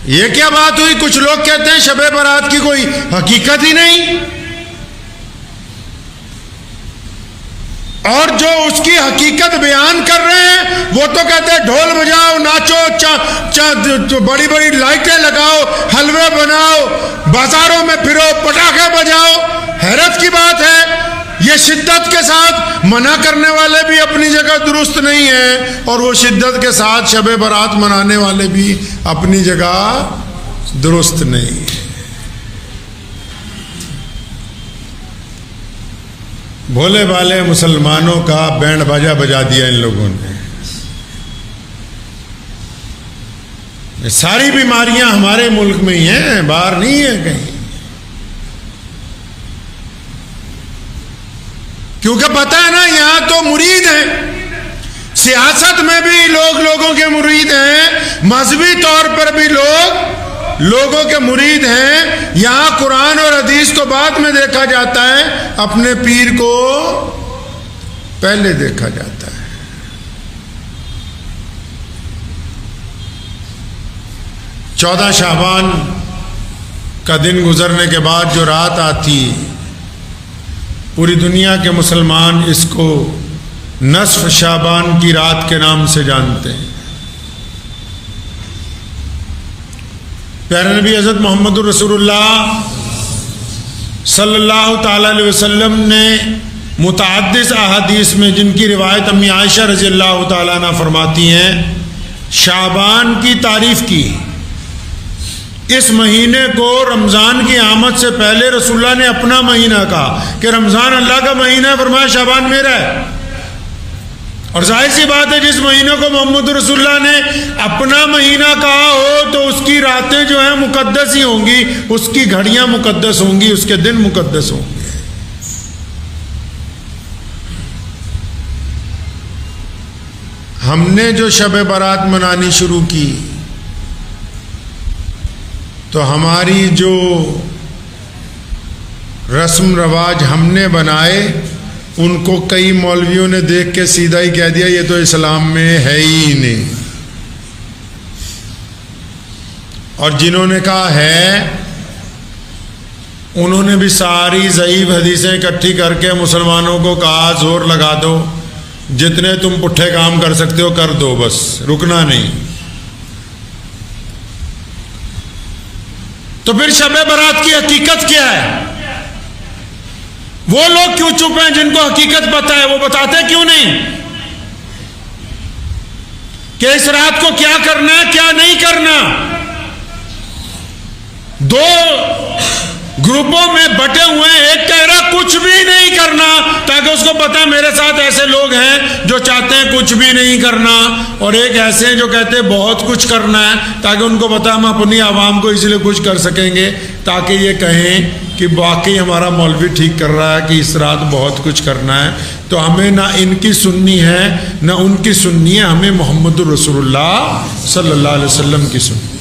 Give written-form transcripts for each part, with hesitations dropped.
یہ کیا بات ہوئی؟ کچھ لوگ کہتے ہیں شب برات کی کوئی حقیقت ہی نہیں، اور جو اس کی حقیقت بیان کر رہے ہیں وہ تو کہتے ہیں ڈھول بجاؤ، ناچو، بڑی بڑی لائٹیں لگاؤ، حلوے بناؤ، بازاروں میں پھرو، پٹاخے بجاؤ۔ حیرت کی بات ہے، یہ شدت کے ساتھ منع کرنے والے بھی اپنی جگہ درست نہیں ہیں، اور وہ شدت کے ساتھ شب برات منانے والے بھی اپنی جگہ درست نہیں ہیں۔ بھولے بھالے مسلمانوں کا بینڈ باجا بجا دیا ان لوگوں نے۔ یہ ساری بیماریاں ہمارے ملک میں ہی ہیں، باہر نہیں ہے کہیں، کیونکہ پتہ ہے نا یہاں تو مرید ہیں، سیاست میں بھی لوگ لوگوں کے مرید ہیں، مذہبی طور پر بھی لوگ لوگوں کے مرید ہیں۔ یہاں قرآن اور حدیث کو بعد میں دیکھا جاتا ہے، اپنے پیر کو پہلے دیکھا جاتا ہے۔ چودہ شعبان کا دن گزرنے کے بعد جو رات آتی، پوری دنیا کے مسلمان اس کو نصف شعبان کی رات کے نام سے جانتے ہیں۔ پیارے نبی حضرت محمد الرسول اللہ صلی اللہ تعالی علیہ وسلم نے متعدد احادیث میں، جن کی روایت امی عائشہ رضی اللہ تعالیٰ عنہ فرماتی ہیں، شعبان کی تعریف کی۔ اس مہینے کو رمضان کی آمد سے پہلے رسول اللہ نے اپنا مہینہ کہا کہ رمضان اللہ کا مہینہ ہے، فرمایا شعبان میرا ہے۔ اور ظاہر سی بات ہے، جس مہینے کو محمد رسول اللہ نے اپنا مہینہ کہا ہو تو اس کی راتیں جو ہیں مقدس ہی ہوں گی، اس کی گھڑیاں مقدس ہوں گی، اس کے دن مقدس ہوں گے۔ ہم نے جو شب برات منانی شروع کی تو ہماری جو رسم رواج ہم نے بنائے، ان کو کئی مولویوں نے دیکھ کے سیدھا ہی کہہ دیا یہ تو اسلام میں ہے ہی نہیں، اور جنہوں نے کہا ہے انہوں نے بھی ساری ضعیف حدیثیں اکٹھی کر کے مسلمانوں کو کہا زور لگا دو، جتنے تم پٹھے کام کر سکتے ہو کر دو، بس رکنا نہیں۔ تو پھر شب برات کی حقیقت کیا ہے؟ وہ لوگ کیوں چپ ہیں جن کو حقیقت پتہ ہے؟ وہ بتاتے کیوں نہیں کہ اس رات کو کیا کرنا ہے کیا نہیں کرنا؟ دو گروپوں میں بٹے ہوئے ہیں، ایک کہہ رہا کچھ بھی نہیں کرنا تاکہ اس کو پتہ ہے میرے ساتھ ایسے لوگ ہیں جو چاہتے ہیں کچھ بھی نہیں کرنا، اور ایک ایسے ہیں جو کہتے ہیں بہت کچھ کرنا ہے تاکہ ان کو پتہ ہم اپنی عوام کو اس لیے کچھ کر سکیں گے تاکہ یہ کہیں کہ واقعی ہمارا مولوی ٹھیک کر رہا ہے کہ اس رات بہت کچھ کرنا ہے۔ تو ہمیں نہ ان کی سننی ہے نہ ان کی سننی ہے، ہمیں محمد الرسول اللہ صلی اللہ علیہ وسلم کی سننی ہے۔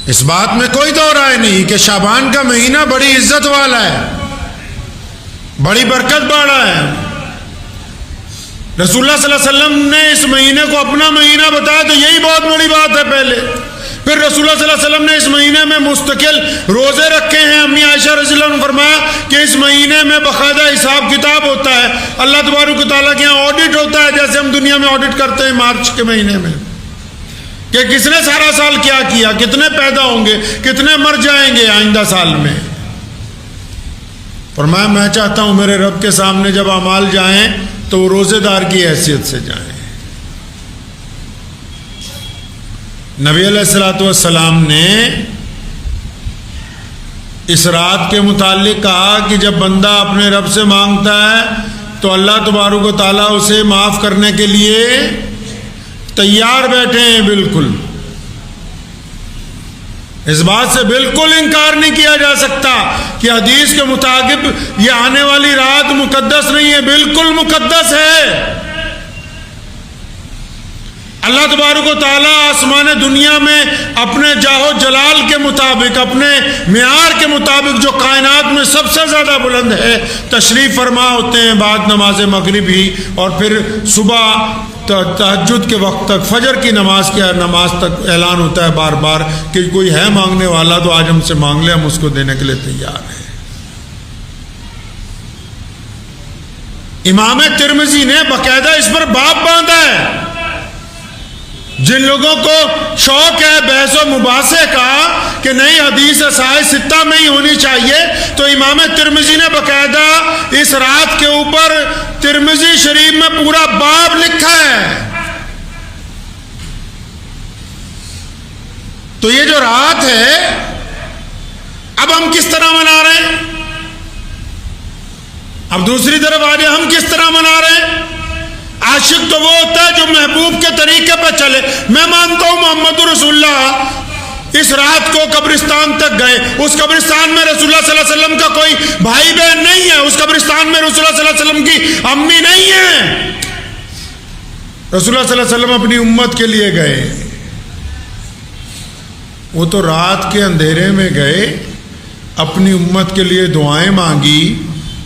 اس بات میں کوئی دو رائے نہیں کہ شعبان کا مہینہ بڑی عزت والا ہے، بڑی برکت والا ہے۔ رسول اللہ صلی اللہ علیہ وسلم نے اس مہینے کو اپنا مہینہ بتایا تو یہی بہت بڑی بات ہے پہلے۔ پھر رسول اللہ صلی اللہ علیہ وسلم نے اس مہینے میں مستقل روزے رکھے ہیں۔ امی عائشہ رضی اللہ عنہ نے فرمایا کہ اس مہینے میں باقاعدہ حساب کتاب ہوتا ہے، اللہ تبارک و تعالیٰ کے یہاں آڈٹ ہوتا ہے، جیسے ہم دنیا میں آڈٹ کرتے ہیں مارچ کے مہینے میں، کہ کس نے سارا سال کیا کیا، کتنے پیدا ہوں گے، کتنے مر جائیں گے آئندہ سال میں۔ فرمایا میں چاہتا ہوں میرے رب کے سامنے جب اعمال جائیں تو وہ روزے دار کی حیثیت سے جائیں۔ نبی علیہ الصلوۃ والسلام نے اس رات کے متعلق کہا کہ جب بندہ اپنے رب سے مانگتا ہے تو اللہ تبارک و تعالیٰ اسے معاف کرنے کے لیے تیار بیٹھے ہیں۔ بالکل اس بات سے بالکل انکار نہیں کیا جا سکتا کہ حدیث کے مطابق یہ آنے والی رات مقدس نہیں ہے، بالکل مقدس ہے۔ اللہ تبارک و تعالیٰ آسمان دنیا میں اپنے جاہ و جلال کے مطابق، اپنے معیار کے مطابق جو کائنات میں سب سے زیادہ بلند ہے، تشریف فرما ہوتے ہیں بعد نماز مغرب ہی، اور پھر صبح تہجد کے وقت تک، فجر کی نماز تک اعلان ہوتا ہے بار بار کہ کوئی ہے مانگنے والا تو آج ہم سے مانگ لے، ہم اس کو دینے کے لیے تیار ہیں۔ امام ترمذی نے باقاعدہ اس پر باب باندھا ہے۔ جن لوگوں کو شوق ہے بحث و مباحثے کا کہ نئی حدیث اصحاح ستہ میں ہی ہونی چاہیے، تو امام ترمذی نے باقاعدہ اس رات کے اوپر ترمذی شریف میں پورا باب لکھا ہے۔ تو یہ جو رات ہے اب ہم کس طرح منا رہے ہیں؟ اب دوسری طرف آ جائے، ہم کس طرح منا رہے ہیں؟ عاشق تو وہ ہوتا ہے جو محبوب کے طریقے پر چلے۔ میں مانتا ہوں محمد رسول اللہ اس رات کو قبرستان تک گئے، اس قبرستان میں رسول اللہ صلی اللہ علیہ وسلم کا کوئی بھائی بہن نہیں ہے، اس قبرستان میں رسول اللہ صلی اللہ علیہ وسلم کی امی نہیں ہے، رسول اللہ صلی اللہ علیہ وسلم اپنی امت کے لیے گئے۔ وہ تو رات کے اندھیرے میں گئے، اپنی امت کے لیے دعائیں مانگی۔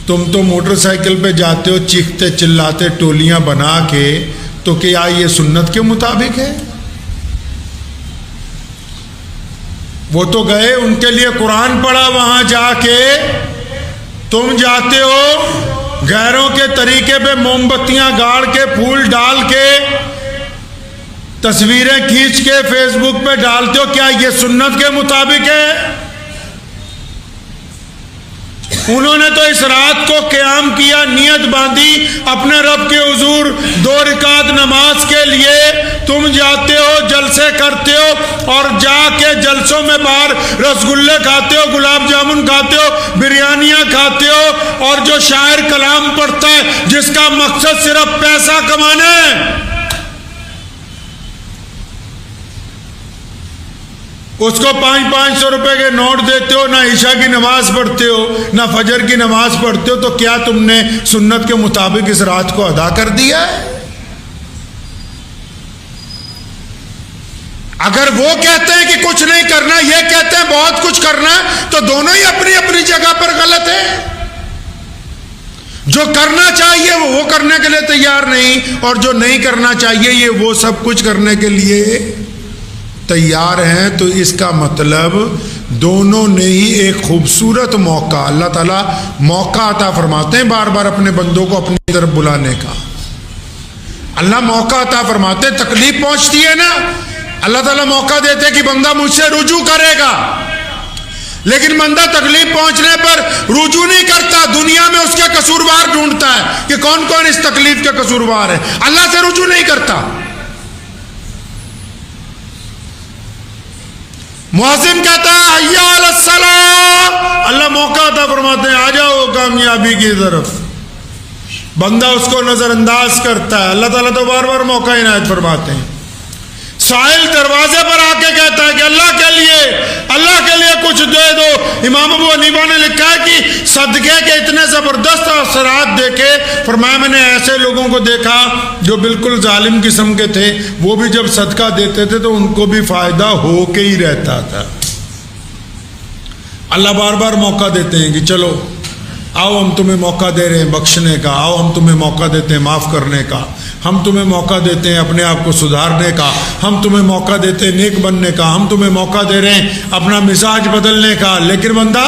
تم تو موٹر سائیکل پہ جاتے ہو چیختے چلاتے ٹولیاں بنا کے، تو کیا یہ سنت کے مطابق ہے؟ وہ تو گئے، ان کے لیے قرآن پڑھا وہاں جا کے۔ تم جاتے ہو غیروں کے طریقے پہ موم بتیاں گاڑ کے، پھول ڈال کے، تصویریں کھینچ کے فیس بک پہ ڈالتے ہو، کیا یہ سنت کے مطابق ہے؟ انہوں نے تو اس رات کو قیام کیا، نیت باندھی اپنے رب کے حضور 2 رکعت نماز کے لیے۔ تم جاتے ہو جلسے کرتے ہو اور جا کے جلسوں میں باہر رسگلے کھاتے ہو، گلاب جامن کھاتے ہو، بریانیاں کھاتے ہو، اور جو شاعر کلام پڑھتا ہے جس کا مقصد صرف پیسہ کمانا ہے، اس کو 500 روپے کے نوٹ دیتے ہو، نہ عشاء کی نماز پڑھتے ہو، نہ فجر کی نماز پڑھتے ہو، تو کیا تم نے سنت کے مطابق اس رات کو ادا کر دیا ہے؟ اگر وہ کہتے ہیں کہ کچھ نہیں کرنا، یہ کہتے ہیں بہت کچھ کرنا، تو دونوں ہی اپنی اپنی جگہ پر غلط ہیں۔ جو کرنا چاہیے وہ کرنے کے لیے تیار نہیں، اور جو نہیں کرنا چاہیے یہ وہ سب کچھ کرنے کے لیے تیار ہیں۔ تو اس کا مطلب دونوں نے ہی ایک خوبصورت موقع، اللہ تعالیٰ موقع عطا فرماتے ہیں بار بار اپنے بندوں کو اپنی طرف بلانے کا۔ اللہ موقع عطا فرماتے، تکلیف پہنچتی ہے نا، اللہ تعالیٰ موقع دیتے کہ بندہ مجھ سے رجوع کرے گا، لیکن بندہ تکلیف پہنچنے پر رجوع نہیں کرتا، دنیا میں اس کے قصوروار ڈھونڈتا ہے کہ کون کون اس تکلیف کے قصوروار ہے، اللہ سے رجوع نہیں کرتا۔ مؤذن کہتا ہے حی علی الصلاۃ، اللہ موقع عطا فرماتے ہیں آ جاؤ کامیابی کی طرف، بندہ اس کو نظر انداز کرتا ہے، اللہ تعالیٰ تو بار بار موقع عنایت فرماتے ہیں۔ سائل دروازے پر آ کے کہتا ہے کہ اللہ کے لیے کچھ دے دو۔ امام ابو حنیفہ نے لکھا ہے کہ صدقے کے اتنے زبردست اثرات دیکھے، فرمایا میں نے ایسے لوگوں کو دیکھا جو بالکل ظالم قسم کے تھے، وہ بھی جب صدقہ دیتے تھے تو ان کو بھی فائدہ ہو کے ہی رہتا تھا۔ اللہ بار بار موقع دیتے ہیں کہ چلو آؤ ہم تمہیں موقع دے رہے ہیں بخشنے کا، آؤ ہم تمہیں موقع دیتے ہیں معاف کرنے کا، ہم تمہیں موقع دیتے ہیں اپنے آپ کو سدھارنے کا، ہم تمہیں موقع دیتے ہیں نیک بننے کا، ہم تمہیں موقع دے رہے ہیں اپنا مزاج بدلنے کا، لیکن بندہ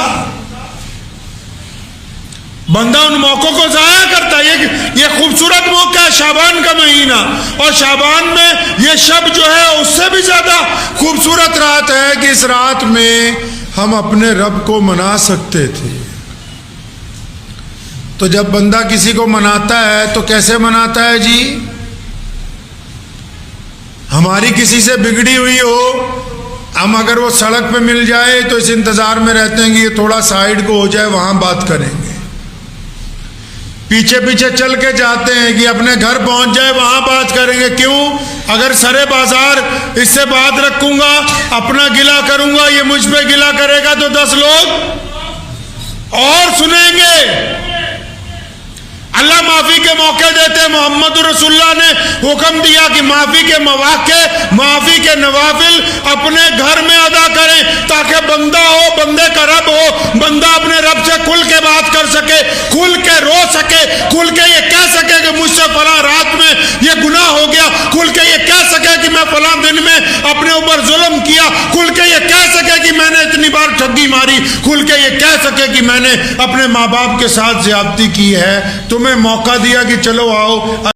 ان موقعوں کو ضائع کرتا ہے۔ یہ خوبصورت موقع ہے شعبان کا مہینہ، اور شعبان میں یہ شب جو ہے اس سے بھی زیادہ خوبصورت رات ہے کہ اس رات میں ہم اپنے رب کو منا سکتے تھے۔ تو جب بندہ کسی کو مناتا ہے تو کیسے مناتا ہے جی؟ ہماری کسی سے بگڑی ہوئی ہو، ہم اگر وہ سڑک پہ مل جائے تو اس انتظار میں رہتے ہیں کہ یہ تھوڑا سائیڈ کو ہو جائے وہاں بات کریں گے، پیچھے پیچھے چل کے جاتے ہیں کہ اپنے گھر پہنچ جائے وہاں بات کریں گے۔ کیوں؟ اگر سرے بازار اس سے بات رکھوں گا، اپنا گلہ کروں گا، یہ مجھ پہ گلہ کرے گا تو 10 لوگ اور سنیں گے۔ اللہ معافی کے موقع دیتے، محمد رسول اللہ نے حکم دیا کہ معافی کے مواقع، معافی کے نوافل اپنے گھر میں ادا کریں تاکہ بندہ ہو، بندے کا رب ہو، بندہ اپنے رب سے کھل کے بات کر سکے، کھل کے رو سکے، کھل کے یہ کہہ سکے کہ مجھ سے فلاں رات میں یہ گناہ ہو گیا، اپنے اوپر ظلم کیا، کھل کے یہ کہہ سکے کہ میں نے اتنی بار ٹھگی ماری، کھل کے یہ کہہ سکے کہ میں نے اپنے ماں باپ کے ساتھ زیادتی کی ہے۔ تمہیں موقع دیا کہ چلو آؤ